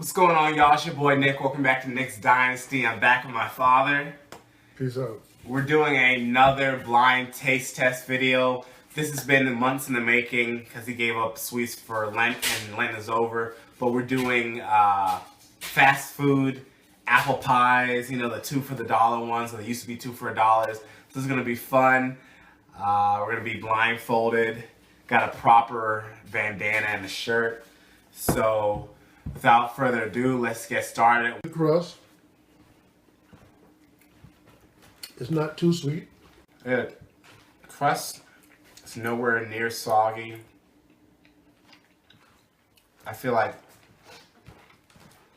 What's going on, y'all? It's your boy Nick. Welcome back to Nick's Dynasty. I'm back with my father. Peace out. We're doing another blind taste test video. This has been months in the making because he gave up sweets for Lent and Lent is over. But we're doing fast food, apple pies, you know, the 2 for the $1 ones. So they used to be 2 for $1. This is going to be fun. We're going to be blindfolded. Got a proper bandana and a shirt. So without further ado, let's get started. The crust. It's not too sweet. The crust is nowhere near soggy. I feel like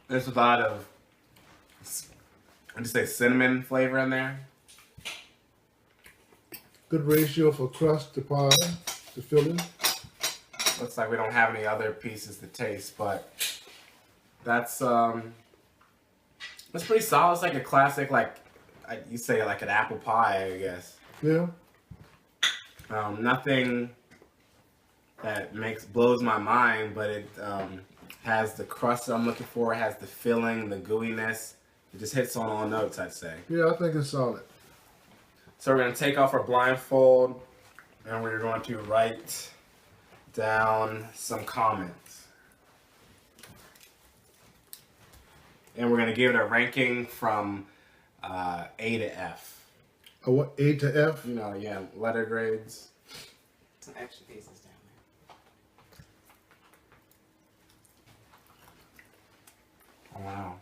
there's a lot of, what do you say, cinnamon flavor in there. Good ratio for crust to pie, to filling. Looks like we don't have any other pieces to taste, but that's pretty solid. It's like a classic, like you say, like an apple pie, I guess. Yeah. Nothing that blows my mind, but it has the crust that I'm looking for. It has the filling, the gooiness. It just hits on all notes, I'd say. Yeah, I think it's solid. So we're going to take off our blindfold, and we're going to write down some comments. And we're going to give it a ranking from A to F. A what? A to F? You know, yeah, letter grades. Some extra pieces down there. Oh, wow.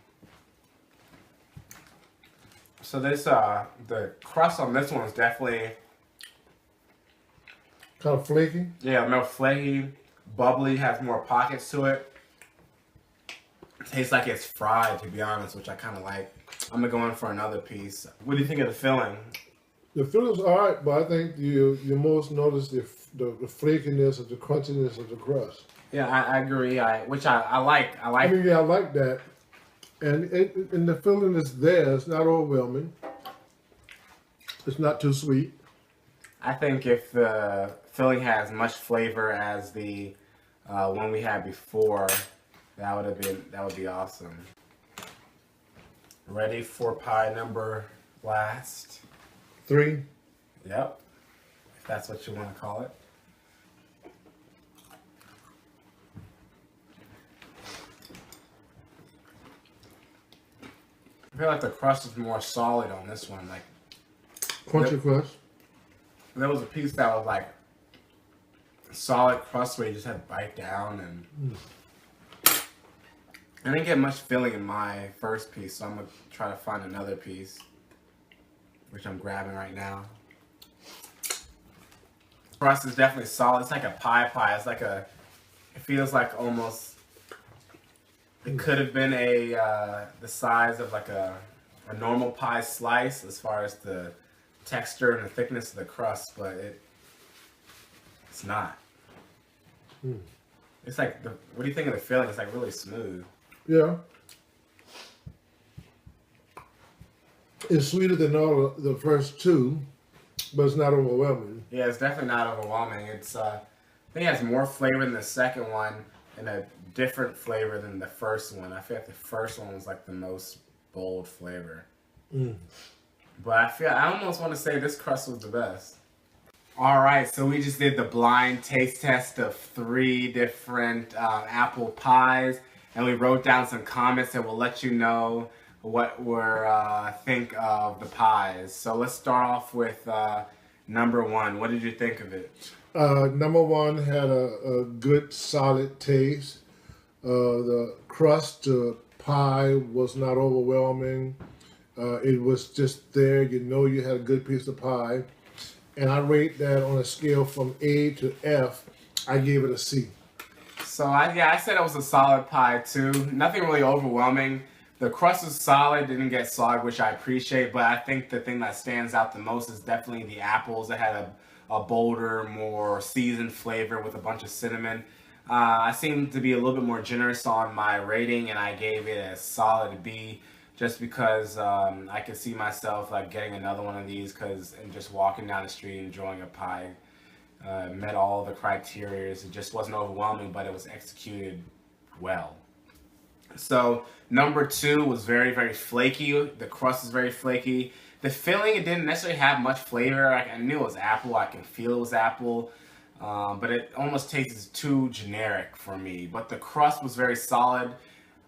So this, the crust on this one is definitely, Kind of flaky. yeah, more flaky, bubbly, has more pockets to it. Tastes like it's fried, to be honest, which I kind of like. I'm going to go in for another piece. What do you think of the filling? The filling's alright, but I think you most notice the flakiness of the crunchiness of the crust. Yeah, I agree. Which I like. I mean, yeah, I like that. And the filling is there. It's not overwhelming. It's not too sweet. I think if the filling has much flavor as the one we had before, that would be awesome. Ready for pie number last? 3. Yep, if that's what you want to call it. I feel like the crust is more solid on this one. Like, Crunchy crust. there was a piece that was like solid crust where you just had to bite down, and I didn't get much filling in my first piece, so I'm gonna try to find another piece, which I'm grabbing right now. Crust is definitely solid. It's like a pie. It's like it feels like almost, it could have been the size of like a normal pie slice as far as the texture and the thickness of the crust, but it's not. It's like, what do you think of the filling? It's like really smooth. Yeah. It's sweeter than all of the first two, but it's not overwhelming. Yeah, it's definitely not overwhelming. It's I think it has more flavor than the second one and a different flavor than the first one. I feel like the first one was like the most bold flavor. But I almost want to say this crust was the best. Alright, so we just did the blind taste test of 3 different apple pies, and we wrote down some comments that will let you know what we think of the pies. So let's start off with number 1. What did you think of it? Number 1 had a good solid taste. The crust pie was not overwhelming. It was just there. You know you had a good piece of pie. And I rate that on a scale from A to F. I gave it a C. So I said it was a solid pie too. Nothing really overwhelming. The crust was solid, didn't get soggy, which I appreciate. But I think the thing that stands out the most is definitely the apples. It had a bolder, more seasoned flavor with a bunch of cinnamon. I seemed to be a little bit more generous on my rating, and I gave it a solid B. Just because I could see myself like getting another one of these, and just walking down the street enjoying a pie. Met all the criteria. It just wasn't overwhelming, but it was executed well. So number 2 was very, very flaky. The crust was very flaky. The filling, it didn't necessarily have much flavor. I knew it was apple. I can feel it was apple. But it almost tastes too generic for me. But the crust was very solid.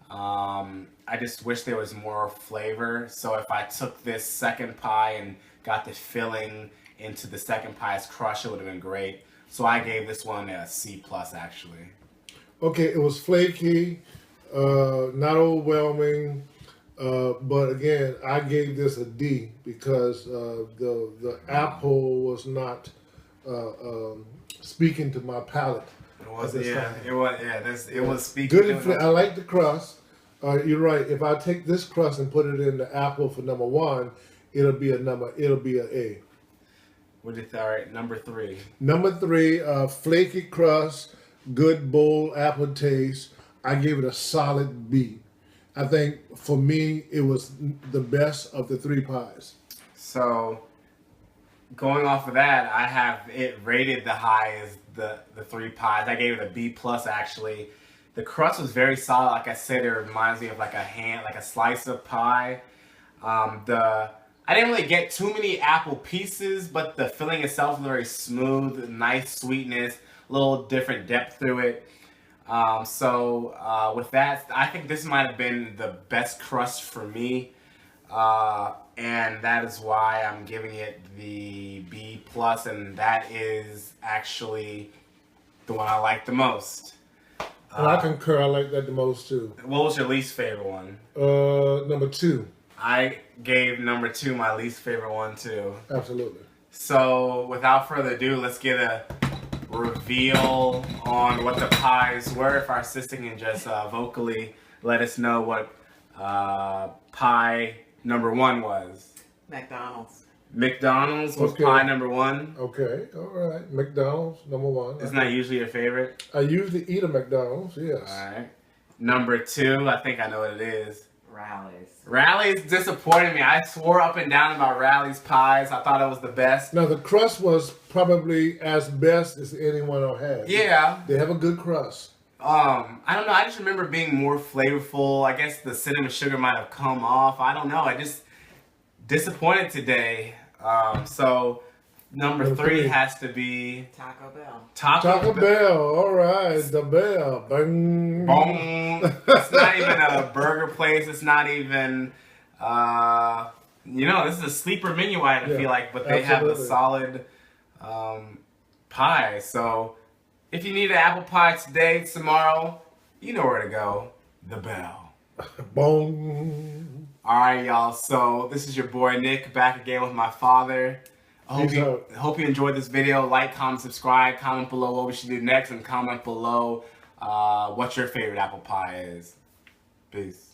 I just wish there was more flavor. So if I took this second pie and got the filling into the second pie's crust, it would have been great. So I gave this one a C+ actually. Okay, it was flaky, not overwhelming, but again, I gave this a D because the apple was not speaking to my palate. It was, it was speaking. Good. I like the crust. You're right. If I take this crust and put it in the apple for number 1, it'll be an A. All right, number 3. Number 3, flaky crust, good bold apple taste. I gave it a solid B. I think for me it was the best of the 3 pies. So going off of that, I have it rated the highest the 3 pies. I gave it a B+ actually. The crust was very solid. Like I said, it reminds me of like a slice of pie. I didn't really get too many apple pieces, but the filling itself was very smooth, nice sweetness, a little different depth through it. With that, I think this might have been the best crust for me. And that is why I'm giving it the B+, and that is actually the one I like the most. And I concur. I like that the most too. What was your least favorite one? Number 2. I gave number 2 my least favorite one too. Absolutely. So without further ado, let's get a reveal on what the pies were. If our assistant can just vocally let us know what pie number 1 was. McDonald's. McDonald's was pie number 1. Okay, all right. McDonald's, number 1. Isn't that usually your favorite? I usually eat a McDonald's, yes. All right. Number 2, I think I know what it is. Rally's disappointed me. I swore up and down about Rally's pies. I thought it was the best. Now, the crust was probably as best as anyone will have. Yeah. They have a good crust. I don't know. I just remember being more flavorful. I guess the cinnamon sugar might have come off. I don't know. I just disappointed today. So number 3 has to be Taco Bell. Taco Bell. All right, the bell. Bang. Boom. It's not even a burger place. It's not even. This is a sleeper menu item. I feel like, but they have a solid pie. So if you need an apple pie today, tomorrow, you know where to go. The Bell. Boom. All right, y'all. So this is your boy Nick back again with my father. I hope you enjoyed this video. Like, comment, subscribe. Comment below what we should do next, and comment below what your favorite apple pie is. Peace.